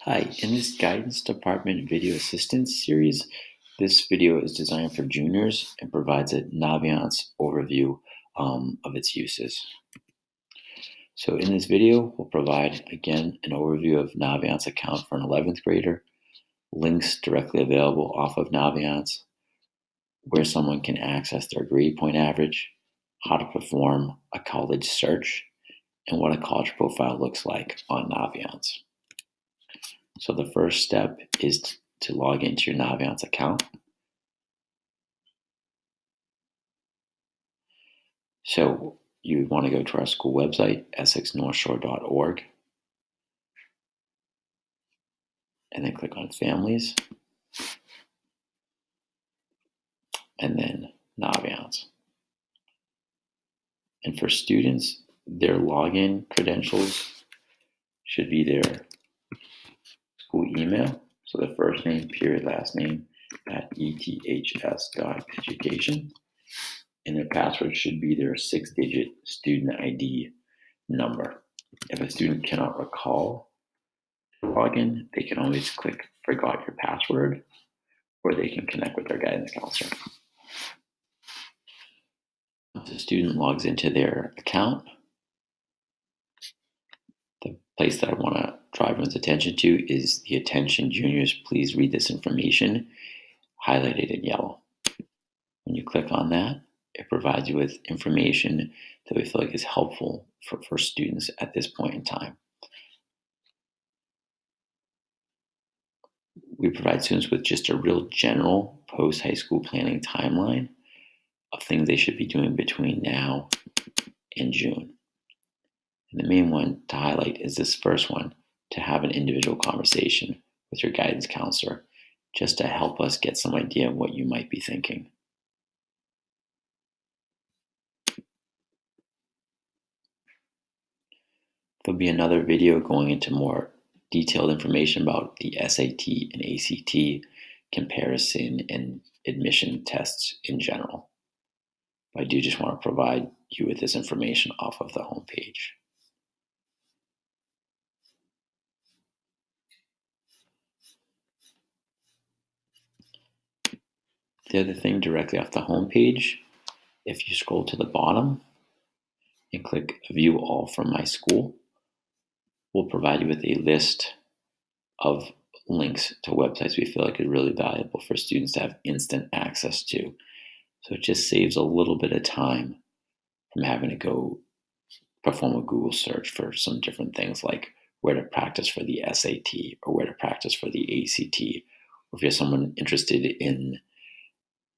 Hi, in this Guidance Department Video Assistance series, this video is designed for juniors and provides a Naviance overview of its uses. So in this video, we'll provide, again, an overview of Naviance account for an 11th grader, links directly available off of Naviance, where someone can access their grade point average, how to perform a college search, and what a college profile looks like on Naviance. So the first step is to log into your Naviance account. So you want to go to our school website, essexnorthshore.org, and then click on Families, and then Naviance. And for students, their login credentials should be their school email. So the first name, period, last name, at eths.education. And their password should be their 6-digit student ID number. If a student cannot recall to log in, they can always click Forgot Your Password, or they can connect with their guidance counselor. Once a student logs into their account, the place that I want to draw everyone's attention to is the Attention Juniors, please read this information, highlighted in yellow. When you click on that, it provides you with information that we feel like is helpful for students at this point in time. We provide students with just a real general post-high school planning timeline of things they should be doing between now and June. And the main one to highlight is this first one, to have an individual conversation with your guidance counselor, just to help us get some idea of what you might be thinking. There'll be another video going into more detailed information about the SAT and ACT comparison and admission tests in general. But I do just want to provide you with this information off of the homepage. The other thing directly off the homepage, if you scroll to the bottom and click View All from My School, we'll provide you with a list of links to websites we feel like is really valuable for students to have instant access to. So it just saves a little bit of time from having to go perform a Google search for some different things like where to practice for the SAT or where to practice for the ACT. Or if you're someone interested in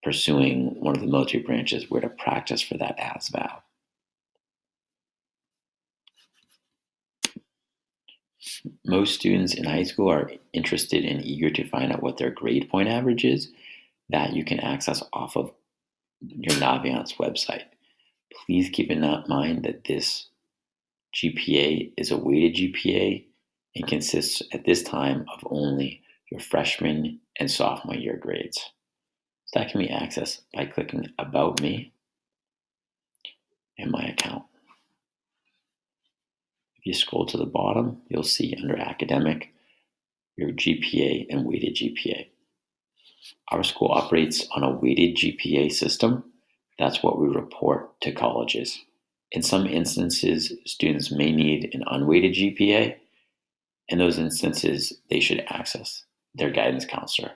pursuing one of the military branches, where to practice for that ASVAB. Most students in high school are interested and eager to find out what their grade point average is. That you can access off of your Naviance website. Please keep in mind that this GPA is a weighted GPA and consists at this time of only your freshman and sophomore year grades. So that can be accessed by clicking About Me and My Account. If you scroll to the bottom, you'll see under Academic, your GPA and weighted GPA. Our school operates on a weighted GPA system. That's what we report to colleges. In some instances, students may need an unweighted GPA. In those instances, they should access their guidance counselor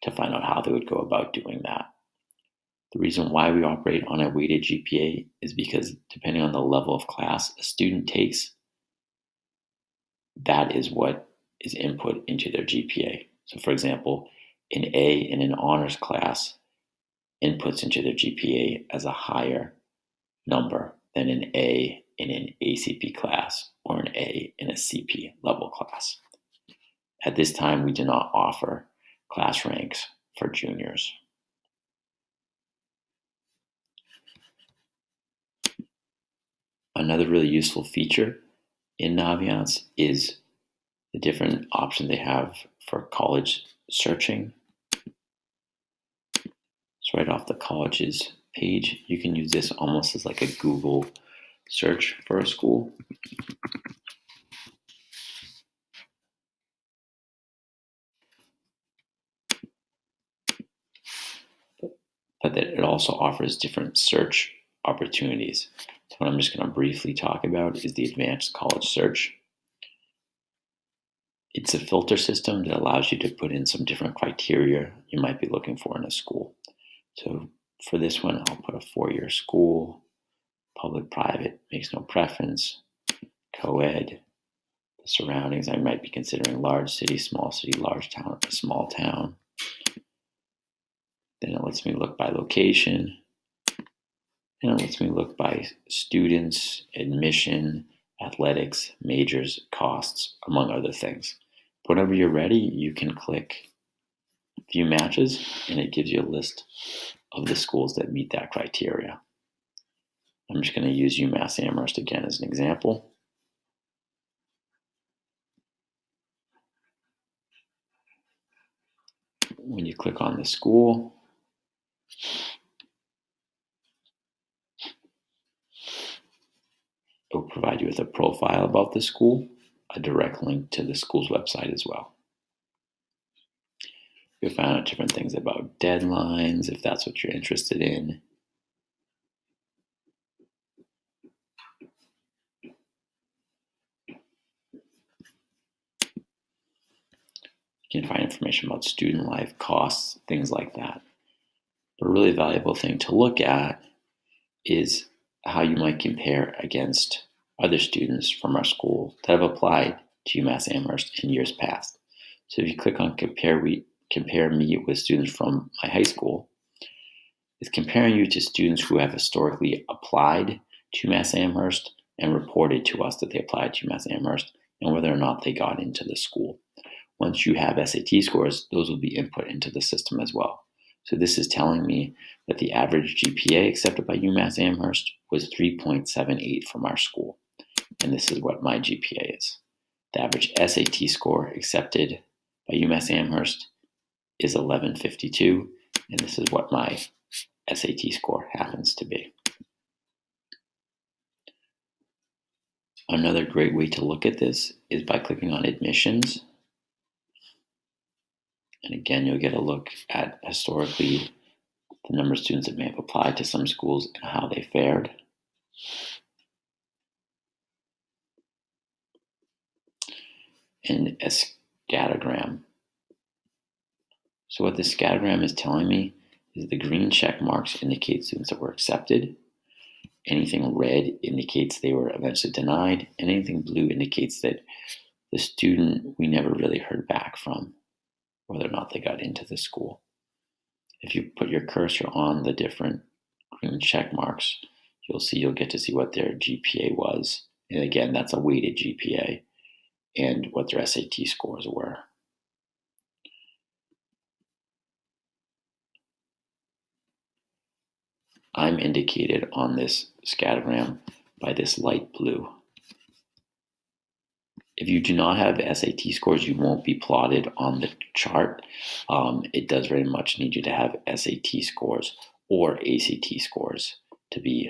to find out how they would go about doing that. The reason why we operate on a weighted GPA is because depending on the level of class a student takes, that is what is input into their GPA. So for example, an A in an honors class inputs into their GPA as a higher number than an A in an ACP class or an A in a CP level class. At this time, we do not offer class ranks for juniors. Another really useful feature in Naviance is the different options they have for college searching. So right off the college's page, you can use this almost as like a Google search for a school. it also offers different search opportunities. So what I'm just going to briefly talk about is the Advanced College Search. It's a filter system that allows you to put in some different criteria you might be looking for in a school. So for this one, I'll put a four-year school, public, private, makes no preference, co-ed, the surroundings. I might be considering large city, large town, small town. Then it lets me look by location. And it lets me look by students, admission, athletics, majors, costs, among other things. Whenever you're ready, you can click View Matches, and it gives you a list of the schools that meet that criteria. I'm just going to use UMass Amherst again as an example. When you click on the school, it will provide you with a profile about the school, a direct link to the school's website as well. You'll find out different things about deadlines, if that's what you're interested in. You can find information about student life, costs, things like that. But a really valuable thing to look at is how you might compare against other students from our school that have applied to UMass Amherst in years past. So if you click on compare me with students from my high school, it's comparing you to students who have historically applied to UMass Amherst and reported to us that they applied to UMass Amherst and whether or not they got into the school. Once you have SAT scores, those will be input into the system as well. So this is telling me that the average GPA accepted by UMass Amherst was 3.78 from our school. And this is what my GPA is. The average SAT score accepted by UMass Amherst is 1152, and this is what my SAT score happens to be. Another great way to look at this is by clicking on admissions. And again, you'll get a look at historically the number of students that may have applied to some schools and how they fared. And a scattergram. So what the scattergram is telling me is the green check marks indicate students that were accepted. Anything red indicates they were eventually denied. And anything blue indicates that the student we never really heard back from, whether or not they got into the school. If you put your cursor on the different green check marks, you'll get to see what their GPA was. And again, that's a weighted GPA and what their SAT scores were. I'm indicated on this scattergram by this light blue. If you do not have SAT scores, you won't be plotted on the chart. It does very much need you to have SAT scores or ACT scores to be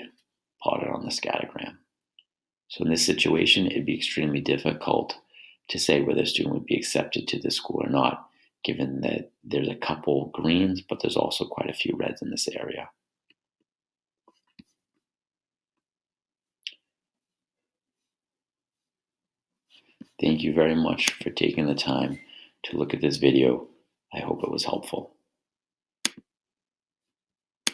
plotted on the scattergram. So in this situation, it'd be extremely difficult to say whether a student would be accepted to the school or not, given that there's a couple greens, but there's also quite a few reds in this area. Thank you very much for taking the time to look at this video. I hope it was helpful.